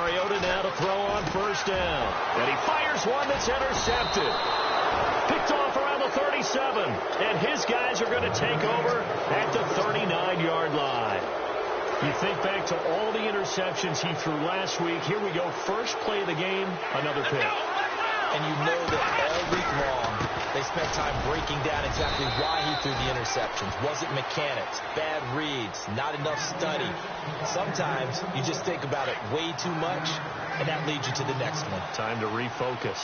Mariota now to throw on first down. And he fires one that's intercepted. Picked off around the 37. And his guys are going to take over at the 39-yard line. You think back to all the interceptions he threw last week. Here we go. First play of the game, another pick. And you know that all week long they spent time breaking down exactly why he threw the interceptions. Was it mechanics, bad reads, not enough study? Sometimes you just think about it way too much, and that leads you to the next one. Time to refocus.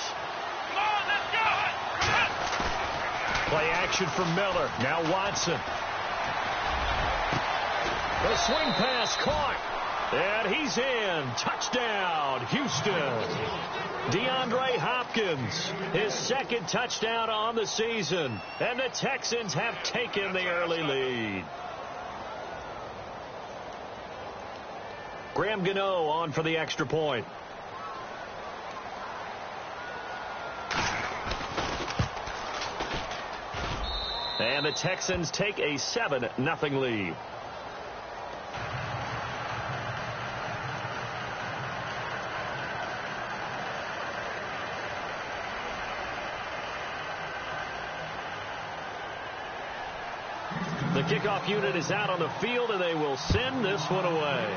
Play action for Miller. Now Watson. The swing pass caught. And he's in. Touchdown, Houston. DeAndre Hopkins, his second touchdown on the season. And the Texans have taken the early lead. Graham Gano on for the extra point. And the Texans take a 7-0 lead. The kickoff unit is out on the field, and they will send this one away.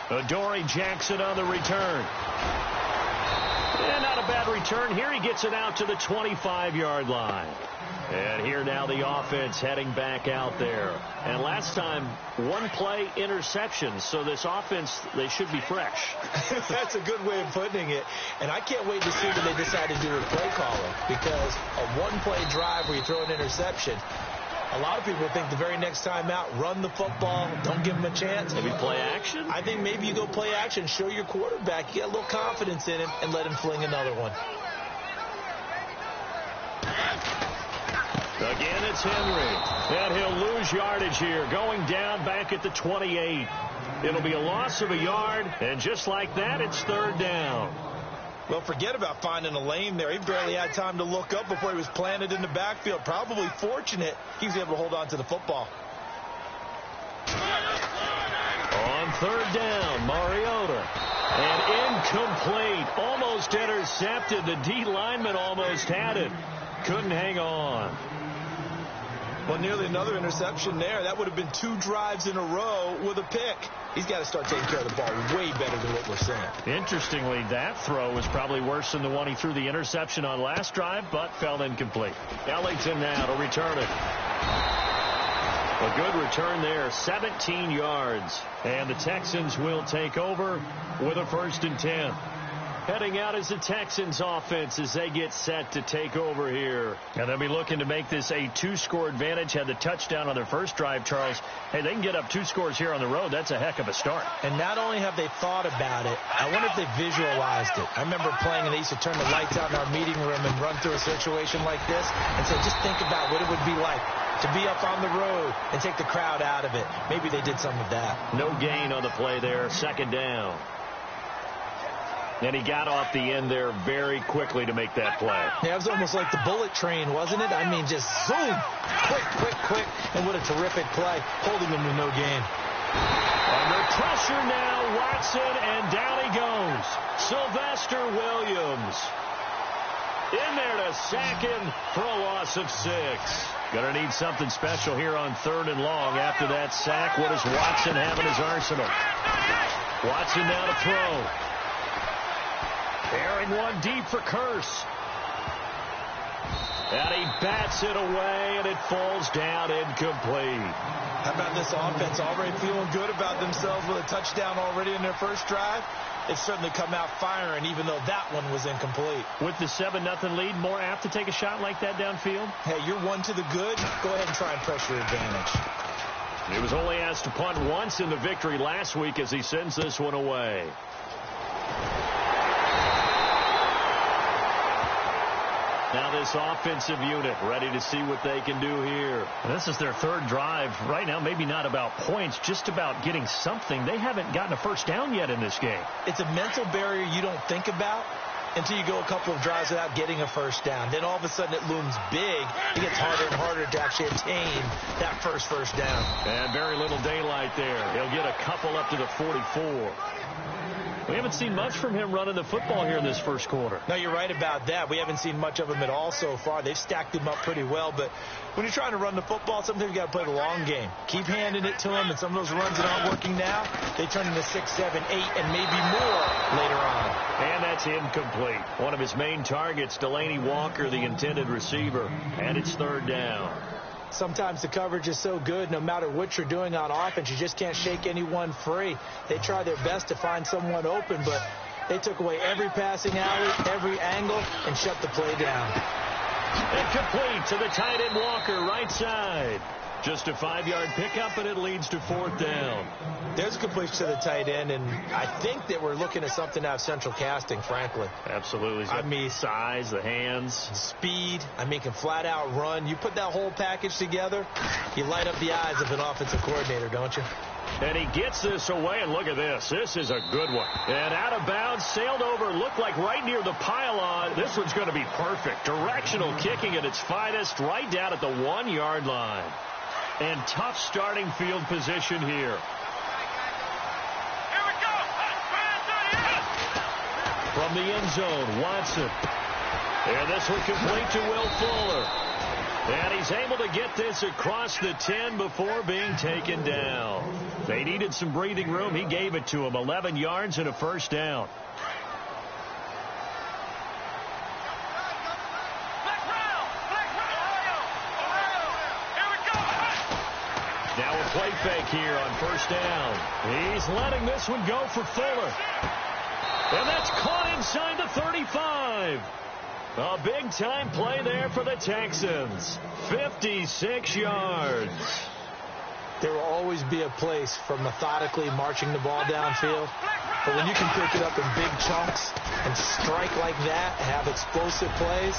Adoree Jackson on the return. And not a bad return here. He gets it out to the 25-yard line. And here now the offense heading back out there. And last time, one play interception. So this offense, they should be fresh. That's a good way of putting it. And I can't wait to see what they decide to do with play calling. Because a one-play drive where you throw an interception, a lot of people think the very next time out, run the football, don't give him a chance. Maybe play action? I think maybe you go play action, show your quarterback, get a little confidence in him, and let him fling another one. Again, it's Henry. And he'll lose yardage here, going down back at the 28. It'll be a loss of a yard, and just like that, it's third down. Well, forget about finding a lane there. He barely had time to look up before he was planted in the backfield. Probably fortunate he was able to hold on to the football. On third down, Mariota. And incomplete. Almost intercepted. The D lineman almost had it. Couldn't hang on. Well, nearly another interception there. That would have been 2 drives in a row with a pick. He's got to start taking care of the ball way better than what we're seeing. Interestingly, that throw was probably worse than the one he threw the interception on last drive, but fell incomplete. Ellington now to return it. A good return there, 17 yards. And the Texans will take over with a 1st and 10. Heading out is the Texans offense as they get set to take over here. And they'll be looking to make this a 2-score advantage. Had the touchdown on their first drive, Charles. Hey, they can get up 2 scores here on the road. That's a heck of a start. And not only have they thought about it, I wonder if they visualized it. I remember playing and they used to turn the lights out in our meeting room and run through a situation like this and say, just think about what it would be like to be up on the road and take the crowd out of it. Maybe they did some of that. No gain on the play there. 2nd down. And he got off the end there very quickly to make that play. Yeah, it was almost like the bullet train, wasn't it? I mean, just zoom, quick, and what a terrific play, holding him to no gain. Under pressure now, Watson, and down he goes. Sylvester Williams in there to sack him for a loss of 6. Gonna need something special here on 3rd and long. After that sack, what does Watson have in his arsenal? Watson now to throw. Airing one deep for Curse. And he bats it away, and it falls down incomplete. How about this offense already feeling good about themselves with a touchdown already in their first drive? It's certainly come out firing, even though that one was incomplete. With the 7-0 lead, more apt to take a shot like that downfield? Hey, you're 1 to the good. Go ahead and try and press your advantage. He was only asked to punt once in the victory last week as he sends this one away. Now this offensive unit ready to see what they can do here. This is their 3rd drive. Right now, maybe not about points, just about getting something. They haven't gotten a first down yet in this game. It's a mental barrier you don't think about until you go a couple of drives without getting a first down. Then all of a sudden it looms big. It gets harder and harder to actually attain that first down. And very little daylight there. He'll get a couple up to the 44. We haven't seen much from him running the football here in this first quarter. No, you're right about that. We haven't seen much of him at all so far. They've stacked him up pretty well, but when you're trying to run the football, sometimes you got to play the long game. Keep handing it to him, and some of those runs that aren't working now, they turn into 6, 7, 8, and maybe more later on. And that's incomplete. One of his main targets, Delaney Walker, the intended receiver, and it's third down. Sometimes the coverage is so good, no matter what you're doing on offense, you just can't shake anyone free. They try their best to find someone open, but they took away every passing alley, every angle, and shut the play down. Incomplete to the tight end Walker, right side. Just a 5-yard pickup, and it leads to fourth down. There's a completion to the tight end, and I think that we're looking at something out of central casting, frankly. Absolutely. I mean, size, the hands. Speed. I mean, can flat out run. You put that whole package together, you light up the eyes of an offensive coordinator, don't you? And he gets this away, and look at this. This is a good one. And out of bounds, sailed over, looked like right near the pylon. This one's going to be perfect. Directional kicking at its finest, right down at the 1-yard line. And tough starting field position here. From the end zone, Watson. And this one complete to Will Fuller. And he's able to get this across the 10 before being taken down. They needed some breathing room. He gave it to him. 11 yards and a first down. Now a play fake here on first down. He's letting this one go for Fuller. And that's caught inside the 35. A big-time play there for the Texans. 56 yards. There will always be a place for methodically marching the ball downfield. But when you can pick it up in big chunks and strike like that, have explosive plays,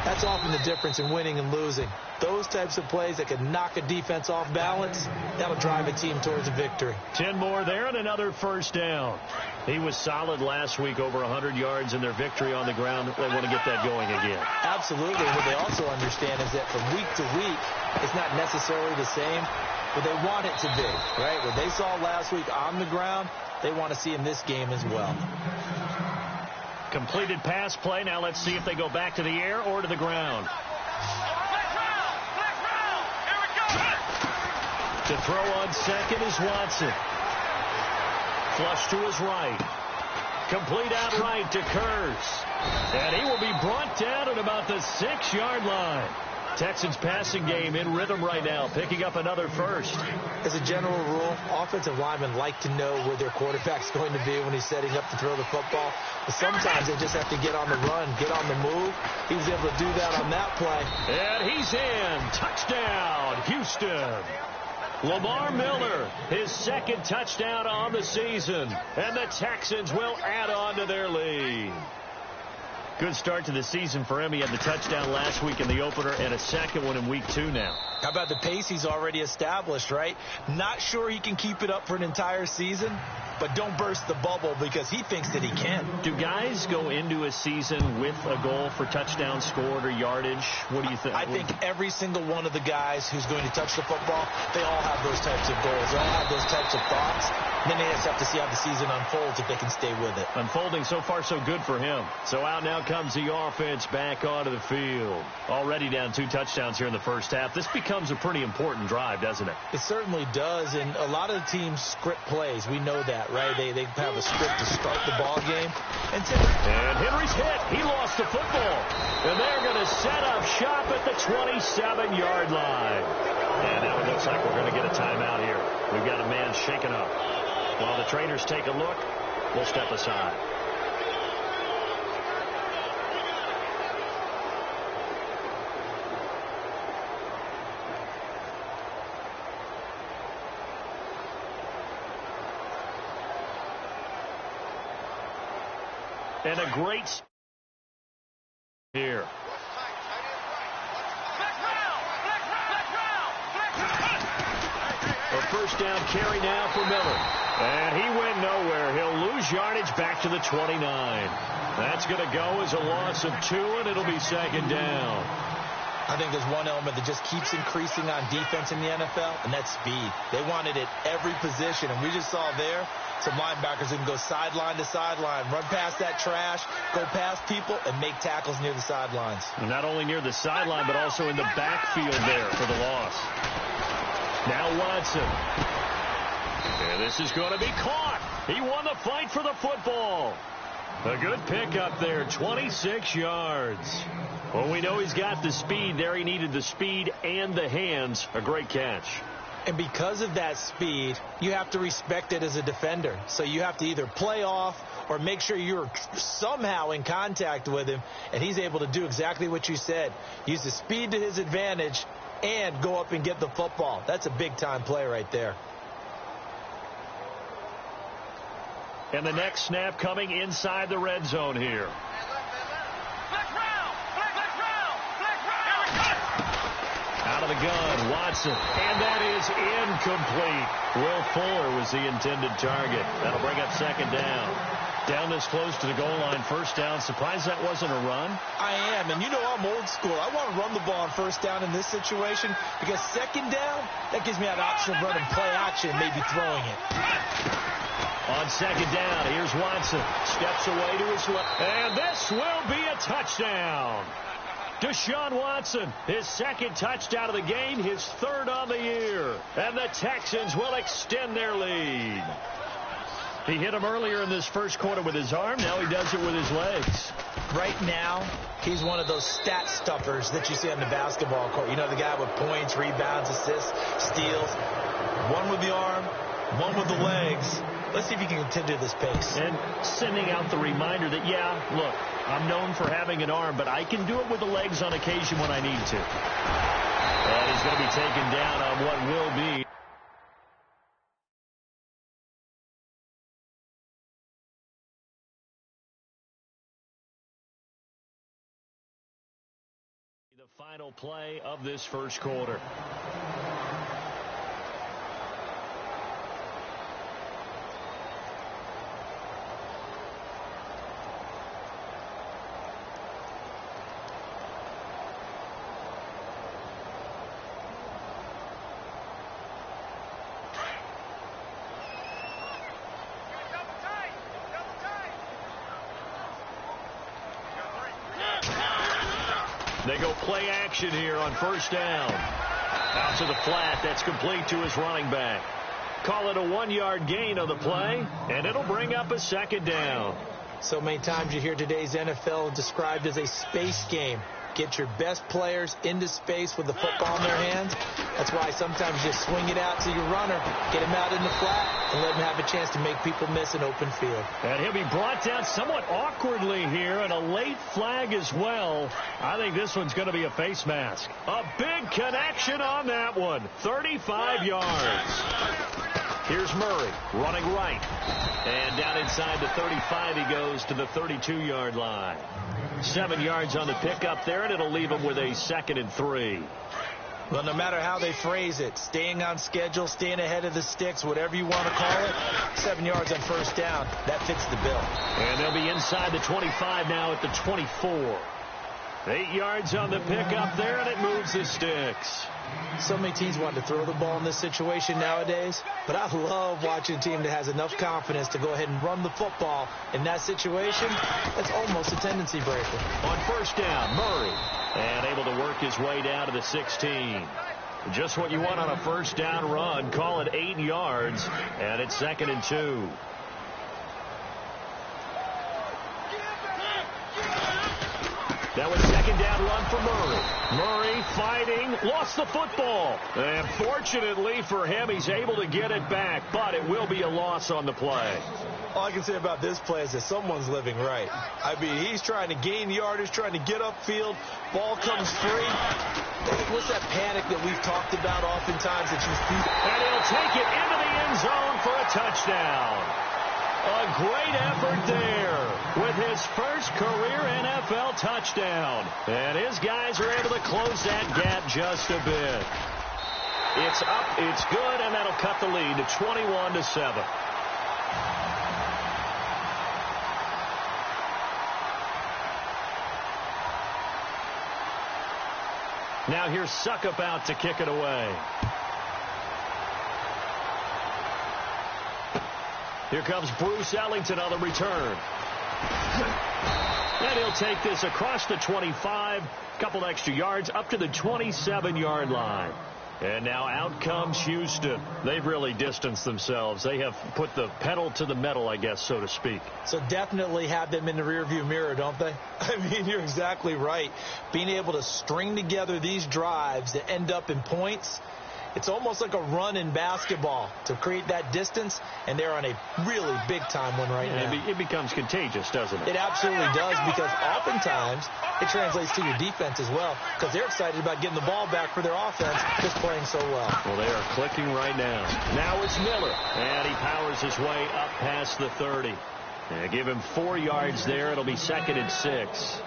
that's often the difference in winning and losing. Those types of plays that can knock a defense off balance, that'll drive a team towards a victory. 10 more there and another first down. He was solid last week, over 100 yards in their victory on the ground. They want to get that going again. Absolutely. What they also understand is that from week to week, it's not necessarily the same, but they want it to be, right? What they saw last week on the ground, they want to see in this game as well. Completed pass play. Now let's see if they go back to the air or to the ground. To throw on second is Watson. Flush to his right. Complete out right to Kurz. And he will be brought down at about the 6-yard line. Texans passing game in rhythm right now, picking up another first. As a general rule, offensive linemen like to know where their quarterback's going to be when he's setting up to throw the football. But sometimes they just have to get on the run, get on the move. He was able to do that on that play. And he's in. Touchdown, Houston. Lamar Miller, his second touchdown on the season. And the Texans will add on to their lead. Good start to the season for him. He had the touchdown last week in the opener and a second one in week 2 now. How about the pace he's already established, right? Not sure he can keep it up for an entire season, but don't burst the bubble because he thinks that he can. Do guys go into a season with a goal for touchdowns scored or yardage? What do you think? I think every single one of the guys who's going to touch the football, they all have those types of goals. They all have those types of thoughts. And then they just have to see how the season unfolds if they can stay with it. Unfolding so far so good for him. So out now comes the offense back onto the field. Already down 2 touchdowns here in the first half. This becomes a pretty important drive, doesn't it? It certainly does, and a lot of the teams script plays. We know that, right? They have a script to start the ball game. And Henry's hit. He lost the football. And they're going to set up shop at the 27-yard line. And now it looks like we're going to get a timeout here. We've got a man shaken up. While the trainers take a look, we'll step aside. And a great here. A first down carry now for Miller. And he went nowhere. He'll lose yardage back to the 29. That's going to go as a loss of 2, and it'll be second down. I think there's one element that just keeps increasing on defense in the NFL, and that's speed. They want it at every position, and we just saw there some linebackers who can go sideline to sideline, run past that trash, go past people, and make tackles near the sidelines. And not only near the sideline, but also in the backfield there for the loss. Now Watson. And this is going to be caught. He won the fight for the football. A good pickup there, 26 yards. Well, we know he's got the speed there. He needed the speed and the hands. A great catch. And because of that speed, you have to respect it as a defender. So you have to either play off or make sure you're somehow in contact with him. And he's able to do exactly what you said. Use the speed to his advantage and go up and get the football. That's a big-time play right there. And the next snap coming inside the red zone here. Out of the gun, Watson. And that is incomplete. Will Fuller was the intended target. That'll bring up second down. Down this close to the goal line, first down. Surprised that wasn't a run? I am, and you know I'm old school. I want to run the ball on first down in this situation because second down, that gives me an option of running play action, maybe throwing it. On second down, here's Watson. Steps away to his left. And this will be a touchdown. Deshaun Watson, his second touchdown of the game, his third on the year. And the Texans will extend their lead. He hit him earlier in this first quarter with his arm. Now he does it with his legs. Right now, he's one of those stat stuffers that you see on the basketball court. You know, the guy with points, rebounds, assists, steals. One with the arm, one with the legs. Let's see if he can continue this pace. And sending out the reminder that, yeah, look, I'm known for having an arm, but I can do it with the legs on occasion when I need to. And he's going to be taken down on what will be the final play of this first quarter. They go play action here on first down. Out to the flat. That's complete to his running back. Call it a 1-yard gain on the play, and it'll bring up a second down. So many times you hear today's NFL described as a space game. Get your best players into space with the football in their hands. That's why sometimes you swing it out to your runner, get him out in the flat, and let him have a chance to make people miss an open field. And he'll be brought down somewhat awkwardly here, and a late flag as well. I think this one's going to be a face mask. A big connection on that one. 35 yards. Here's Murray running right. And down inside the 35 he goes to the 32-yard line. 7 yards on the pickup there, and it'll leave him with a 2nd and 3. Well, no matter how they phrase it, staying on schedule, staying ahead of the sticks, whatever you want to call it, 7 yards on first down, that fits the bill. And they'll be inside the 25 now at the 24. 8 yards on the pickup there, and it moves the sticks. So many teams want to throw the ball in this situation nowadays, but I love watching a team that has enough confidence to go ahead and run the football in that situation. That's almost a tendency breaker. On first down, Murray, and able to work his way down to the 16. Just what you want on a first down run. Call it 8 yards, and it's 2nd and 2. That was second down run for Murray. Murray fighting, lost the football. And fortunately for him, he's able to get it back, but it will be a loss on the play. All I can say about this play is that someone's living right. I mean, he's trying to gain yardage, trying to get upfield. Ball comes free. What's that panic that we've talked about oftentimes that you see? And he'll take it into the end zone for a touchdown. A great effort there with his first career NFL touchdown. And his guys are able to close that gap just a bit. It's up, it's good, and that'll cut the lead to 21-7. Now here's Suckup out to kick it away. Here comes Bruce Ellington on the return. And he'll take this across the 25, couple extra yards, up to the 27-yard line. And now out comes Houston. They've really distanced themselves. They have put the pedal to the metal, I guess, so to speak. So definitely have them in the rearview mirror, don't they? I mean, you're exactly right. Being able to string together these drives that end up in points, it's almost like a run in basketball to create that distance, and they're on a really big-time one right now. It becomes contagious, doesn't it? It absolutely does, because oftentimes it translates to your defense as well, because they're excited about getting the ball back for their offense, just playing so well. Well, they are clicking right now. Now it's Miller, and he powers his way up past the 30. Give him 4 yards there. It'll be 2nd and 6.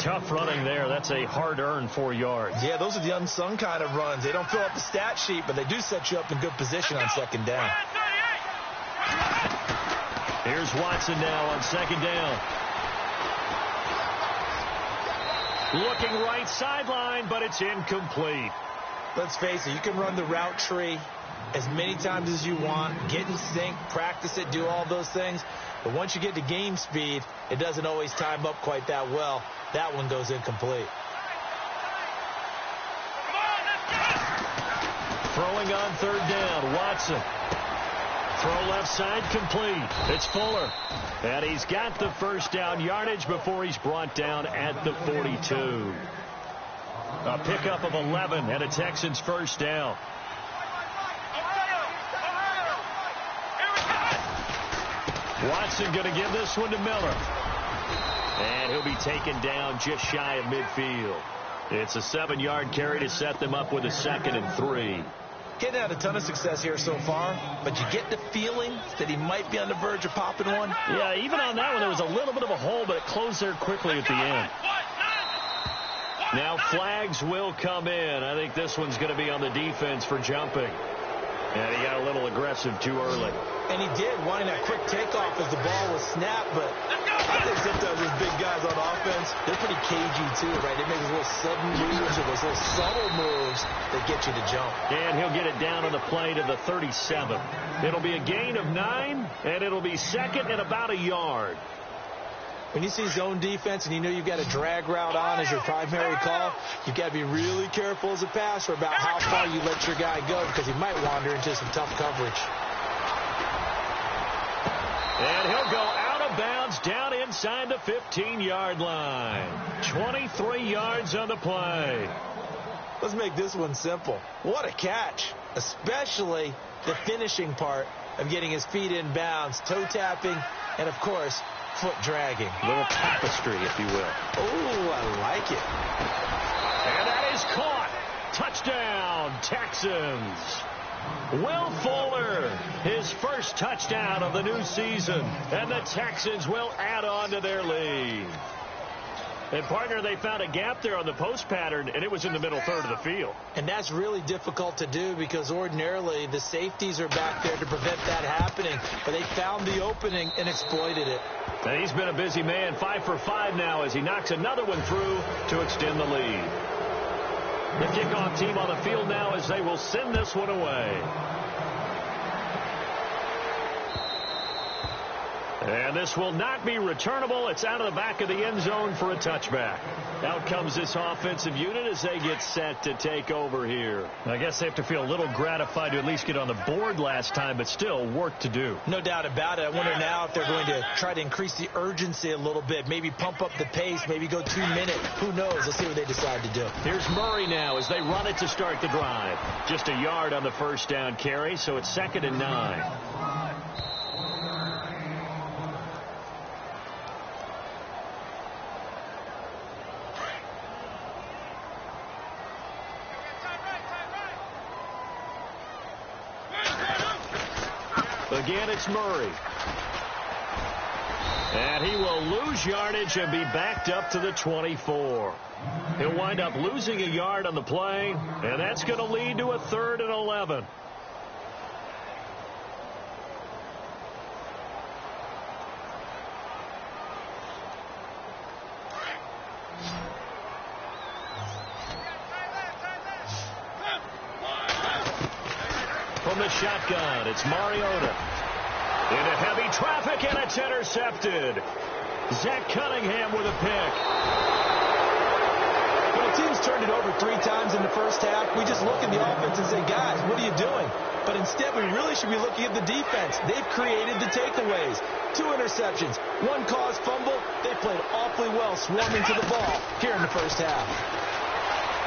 Tough running there. That's a hard-earned 4 yards. Yeah, those are the unsung kind of runs. They don't fill up the stat sheet, but they do set you up in good position on 2nd down. Here's Watson now on 2nd down. Looking right sideline, but it's incomplete. Let's face it, you can run the route tree as many times as you want, get in sync, practice it, do all those things. But once you get to game speed, it doesn't always time up quite that well. That one goes incomplete. Throwing on 3rd down, Watson. Throw left side, complete. It's Fuller. And he's got the 1st down yardage before he's brought down at the 42. A pickup of 11 and a Texans 1st down. Watson going to give this one to Miller. And he'll be taken down just shy of midfield. It's a 7-yard carry to set them up with a 2nd and 3. Getting had a ton of success here so far, but you get the feeling that he might be on the verge of popping one. Yeah, even on that one, there was a little bit of a hole, but it closed there quickly at the end. Now flags will come in. I think this one's going to be on the defense for jumping. And he got a little aggressive too early. And he did, wanting that quick takeoff as the ball was snapped. But I think sometimes those big guys on offense, they're pretty cagey too, right? They make those little sudden moves or those little subtle moves that get you to jump. And he'll get it down on the play to the 37. It'll be a gain of 9, and it'll be 2nd and about a yard. When you see zone defense and you know you've got a drag route on as your primary call, you've got to be really careful as a passer about how far you let your guy go, because he might wander into some tough coverage. And he'll go out of bounds down inside the 15-yard line. 23 yards on the play. Let's make this one simple. What a catch, especially the finishing part of getting his feet in bounds, toe tapping, and, of course, foot dragging. A little tapestry, if you will. Oh, I like it. And that is caught. Touchdown, Texans. Will Fuller, his 1st touchdown of the new season. And the Texans will add on to their lead. And, partner, they found a gap there on the post pattern, and it was in the middle 3rd of the field. And that's really difficult to do, because ordinarily the safeties are back there to prevent that happening. But they found the opening and exploited it. And he's been a busy man, 5 for 5 now as he knocks another one through to extend the lead. The kickoff team on the field now as they will send this one away. And this will not be returnable. It's out of the back of the end zone for a touchback. Out comes this offensive unit as they get set to take over here. I guess they have to feel a little gratified to at least get on the board last time, but still work to do. No doubt about it. I wonder now if they're going to try to increase the urgency a little bit, maybe pump up the pace, maybe go 2 minutes. Who knows? Let's see what they decide to do. Here's Murray now as they run it to start the drive. Just a yard on the 1st down carry, so it's 2nd and 9. Again, it's Murray. And he will lose yardage and be backed up to the 24. He'll will wind up losing a yard on the play, and that's going to lead to a 3rd and 11. From the shotgun, it's Mariota. Into heavy traffic, and it's intercepted. Zach Cunningham with a pick. Well, the team's turned it over 3 times in the first half. We just look at the offense and say, guys, what are you doing? But instead, we really should be looking at the defense. They've created the takeaways. 2 interceptions, 1 caused fumble. They played awfully well swarming to the ball here in the first half.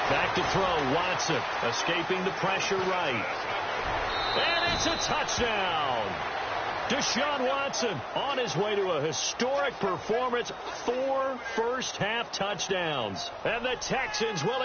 Back to throw, Watson, escaping the pressure right. And it's a touchdown. Deshaun Watson on his way to a historic performance, 4 first-half touchdowns. And the Texans will